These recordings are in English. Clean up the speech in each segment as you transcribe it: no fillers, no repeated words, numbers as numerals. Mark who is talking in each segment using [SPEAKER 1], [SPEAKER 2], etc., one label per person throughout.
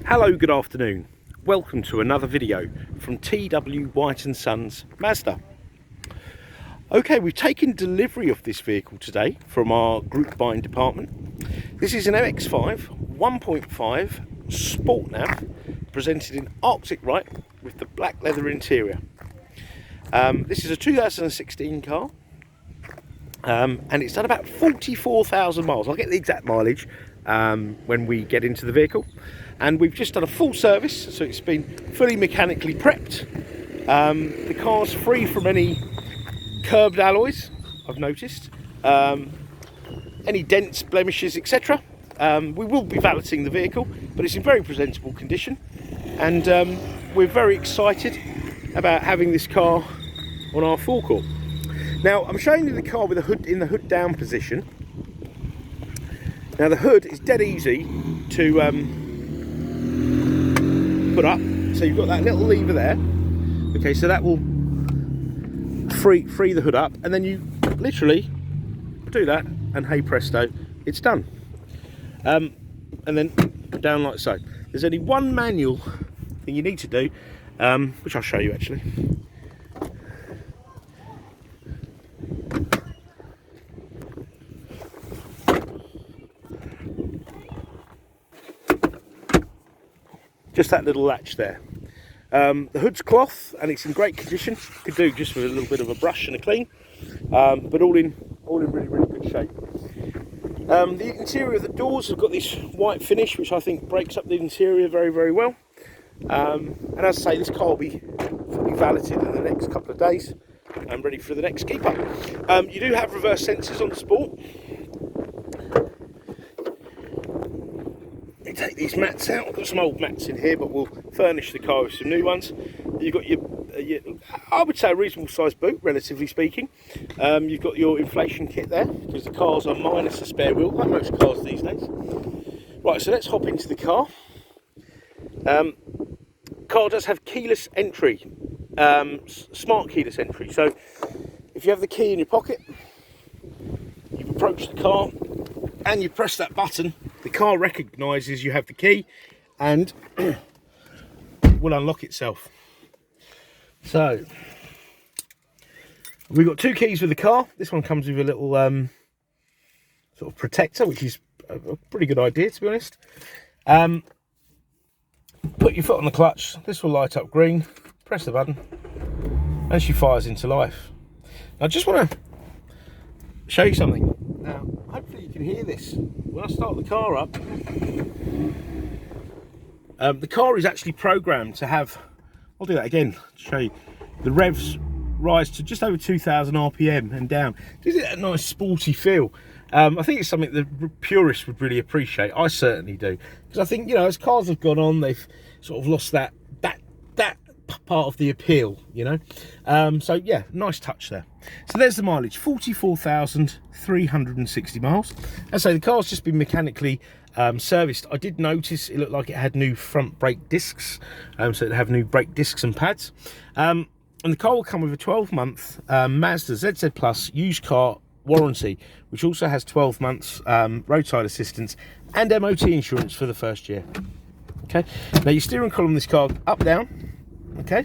[SPEAKER 1] Hello, good afternoon. Welcome to another video from TW White & Sons Mazda. Okay, we've taken delivery of this vehicle today from our group buying department. This is an MX-5 1.5 Sport Nav presented in Arctic White with the black leather interior. This is a 2016 car and it's done about 44,000 miles. I'll get the exact mileage when we get into the vehicle. And we've just done a full service, so it's been fully mechanically prepped. The car's free from any curbed alloys, I've noticed, any dents, blemishes, etc. We will be valeting the vehicle, but it's in very presentable condition, and we're very excited about having this car on our forecourt. Now, I'm showing you the car with the hood in the hood down position. Now, the hood is dead easy to put up, so you've got that little lever there. Okay, so that will free the hood up, and then you literally do that, and hey presto, it's done. And then down like so. There's only one manual thing you need to do, which I'll show you actually. Just that little latch there. The hood's cloth and it's in great condition. Could do just with a little bit of a brush and a clean, but all in really good shape. The interior of the doors have got this white finish, which I think breaks up the interior very well. And as I say, this car will be fully valeted in the next couple of days and ready for the next keep up. You do have reverse sensors on the Sport. Take these mats out. I've got some old mats in here, but we'll furnish the car with some new ones. You've got your I would say a reasonable sized boot, relatively speaking. You've got your inflation kit there, because the cars are minus a spare wheel, like most cars these days. Right, so let's hop into the car. Car does have keyless entry, smart keyless entry. So if you have the key in your pocket, you've approached the car and you press that button, the car recognises you have the key and will unlock itself. So we've got two keys with the car. This one comes with a little sort of protector, which is a pretty good idea, to be honest. Put your foot on the clutch, this will light up green, press the button and she fires into life. Now I just want to show you something. Now hopefully you can hear this. When I start the car up, the car is actually programmed to have, I'll do that again to show you, the revs rise to just over 2,000 RPM and down. Gives it a nice sporty feel. I think it's something that purists would really appreciate. I certainly do, because I think, you know, as cars have gone on, they've sort of lost that part of the appeal, you know. So yeah, nice touch there. So there's the mileage, 44,360 miles. As I say, the car's just been mechanically serviced. I did notice it looked like it had new front brake discs, so it'd have new brake discs and pads. And the car will come with a 12-month Mazda ZZ Plus used car warranty, which also has 12 months roadside assistance and MOT insurance for the first year. Okay, now your steering column in this car up down. Okay,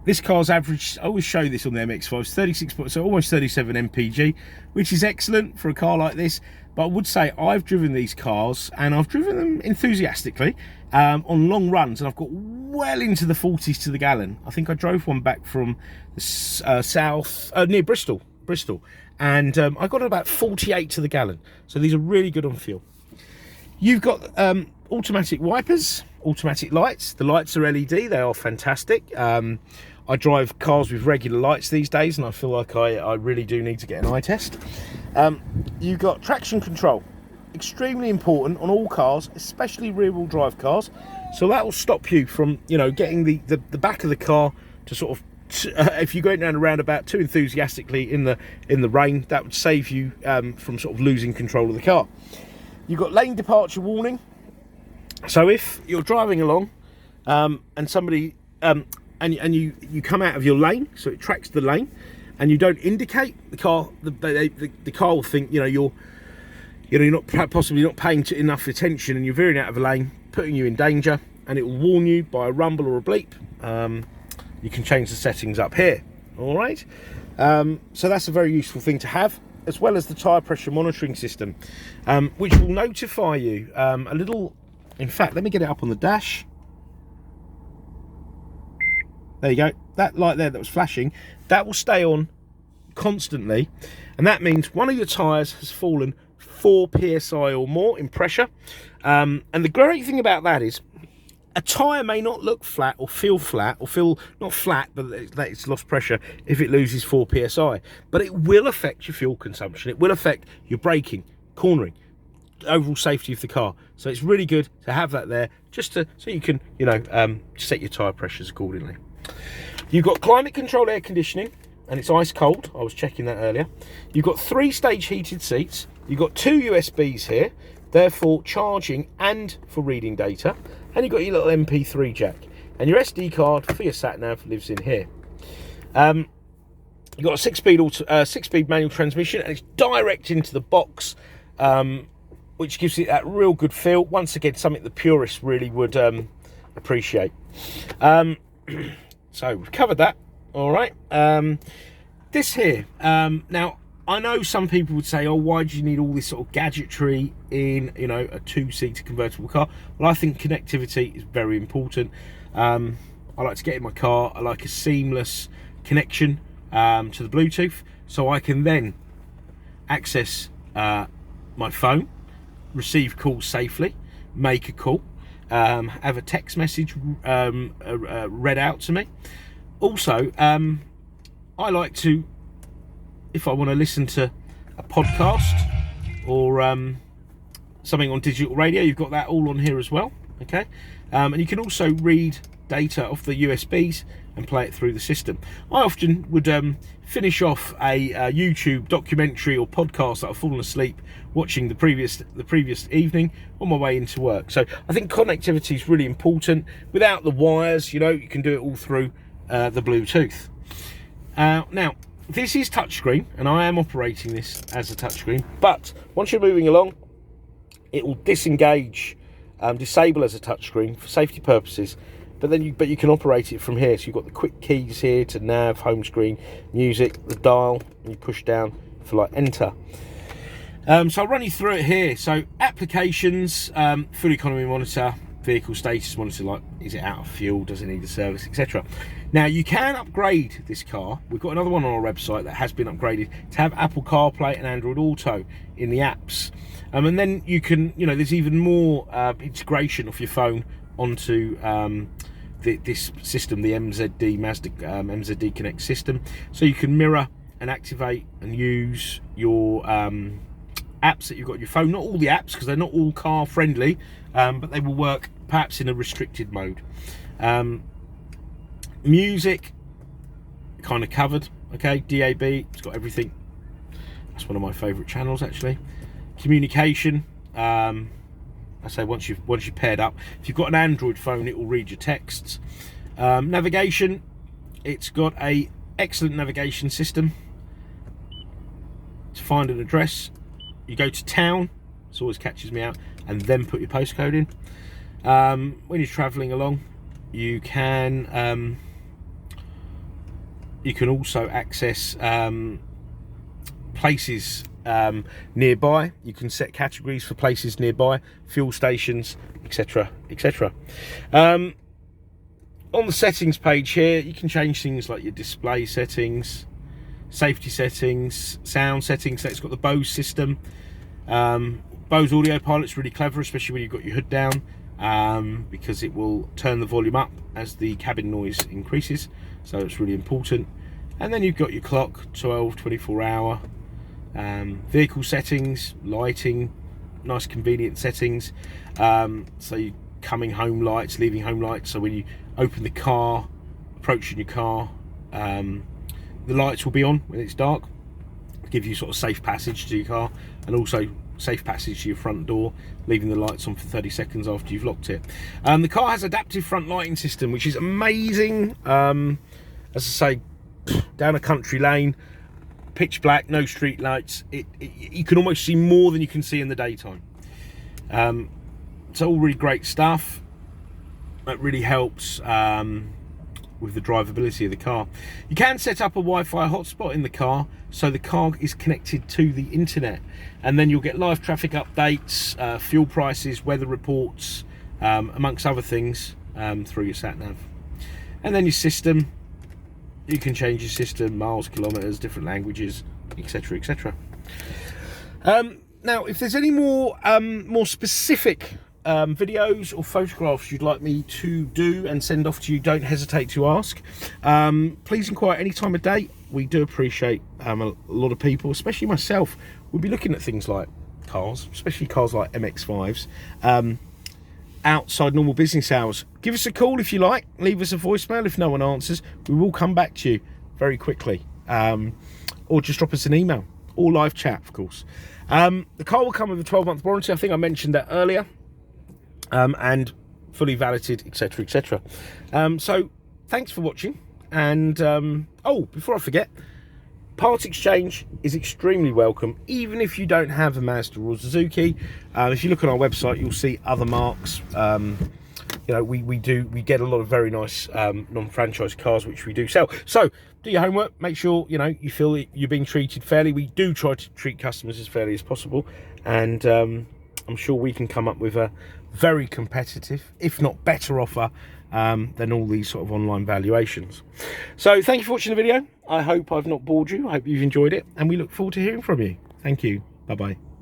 [SPEAKER 1] this car's average, I always show this on the MX-5, 36, so almost 37 mpg, which is excellent for a car like this. But I would say I've driven these cars, and I've driven them enthusiastically on long runs, and I've got well into the 40s to the gallon. I think I drove one back from the south, near Bristol, and I got about 48 to the gallon. So these are really good on fuel. You've got automatic wipers, automatic lights. The lights are LED, they are fantastic. I drive cars with regular lights these days, and I feel like I really do need to get an eye test. You've got traction control, extremely important on all cars, especially rear-wheel drive cars. So that will stop you from, you know, getting the back of the car to sort of, if you're going down a roundabout too enthusiastically in the rain, that would save you from sort of losing control of the car. You've got lane departure warning. So if you're driving along and somebody and you come out of your lane, so it tracks the lane, and you don't indicate, the car will think, you know, you're you know, you're not possibly not paying enough attention and you're veering out of a lane, putting you in danger, and it will warn you by a rumble or a bleep. You can change the settings up here. All right, so that's a very useful thing to have, as well as the tyre pressure monitoring system, which will notify you a little. In fact, let me get it up on the dash. There you go. That light there that was flashing, that will stay on constantly, and that means one of your tyres has fallen 4 psi or more in pressure. And the great thing about that is, a tyre may not look flat or feel not flat, but that it's lost pressure if it loses 4 psi. But it will affect your fuel consumption. It will affect your braking, cornering, overall safety of the car. So it's really good to have that there, just so you can, you know, set your tyre pressures accordingly. You've got climate controlled air conditioning, and it's ice cold. I was checking that earlier. You've got 3-stage heated seats. You've got 2 USBs here, therefore charging and for reading data. And you've got your little MP3 jack, and your SD card for your sat nav lives in here. You've got a 6-speed manual transmission, and it's direct into the box, which gives it that real good feel. Once again, something the purists really would appreciate. So we've covered that. All right. This here. Now, I know some people would say, oh, why do you need all this sort of gadgetry in, you know, a 2-seater convertible car? Well, I think connectivity is very important. I like to get in my car. I like a seamless connection to the Bluetooth, so I can then access my phone, receive calls safely, make a call, have a text message read out to me. Also, I like to, if I want to listen to a podcast or something on digital radio, you've got that all on here as well. Okay, and you can also read data off the USBs and play it through the system. I often would finish off a YouTube documentary or podcast that I've fallen asleep watching the previous evening on my way into work. So I think connectivity is really important. Without the wires, you know, you can do it all through the Bluetooth. Now, this is touchscreen, and I am operating this as a touchscreen, but once you're moving along, it will disengage, disable as a touchscreen for safety purposes, but you can operate it from here. So you've got the quick keys here to nav, home screen, music, the dial, and you push down for like enter. So I'll run you through it here. So applications, fuel economy monitor, vehicle status monitor, like is it out of fuel, does it need a service, etc. Now you can upgrade this car. We've got another one on our website that has been upgraded to have Apple CarPlay and Android Auto in the apps, and then you can, you know, there's even more integration of your phone onto this system, the MZD Mazda MZD Connect system, so you can mirror and activate and use your apps that you've got on your phone. Not all the apps, because they're not all car friendly, but they will work perhaps in a restricted mode. Music, kind of covered. Okay, DAB, it's got everything. That's one of my favorite channels actually. Communication, I say once you've paired up, if you've got an Android phone, it will read your texts. Navigation, it's got a excellent navigation system. To find an address, you go to town, this always catches me out, and then put your postcode in. When you're traveling along, you can also access places nearby. You can set categories for places nearby, fuel stations, etc, etc. On the settings page here, you can change things like your display settings, safety settings, sound settings. So it's got the BOSE system. BOSE audio pilot's really clever, especially when you've got your hood down, because it will turn the volume up as the cabin noise increases, so it's really important. And then you've got your clock, 24 hour, vehicle settings, lighting, nice convenient settings. So you coming home lights, leaving home lights, so when you open the car, approaching your car, the lights will be on when it's dark, give you sort of safe passage to your car, and also safe passage to your front door, leaving the lights on for 30 seconds after you've locked it. The car has adaptive front lighting system, which is amazing. As I say, down a country lane, pitch black, no street lights. You can almost see more than you can see in the daytime. It's all really great stuff. That really helps with the drivability of the car. You can set up a Wi-Fi hotspot in the car, so the car is connected to the internet, and then you'll get live traffic updates, fuel prices, weather reports, amongst other things, through your sat nav. And then your system, you can change your system, miles, kilometers, different languages, etc, etc. Now if there's any more specific videos or photographs you'd like me to do and send off to you, don't hesitate to ask. Please inquire any time of day. We do appreciate a lot of people, especially myself, will be looking at things like cars, especially cars like MX-5s, outside normal business hours. Give us a call if you like, leave us a voicemail. If no one answers, we will come back to you very quickly, or just drop us an email, or live chat, of course. The car will come with a 12-month warranty. I think I mentioned that earlier. And fully validated, etc, etc. So thanks for watching, and oh, before I forget, part exchange is extremely welcome, even if you don't have a Mazda or Suzuki. If you look on our website, you'll see other marks. You know, we get a lot of very nice non-franchise cars which we do sell. So do your homework, make sure you feel that you're being treated fairly. We do try to treat customers as fairly as possible, and I'm sure we can come up with a very competitive, if not better offer than all these sort of online valuations. So thank you for watching the video. I hope I've not bored you. I hope you've enjoyed it, and we look forward to hearing from you. Thank you. Bye bye.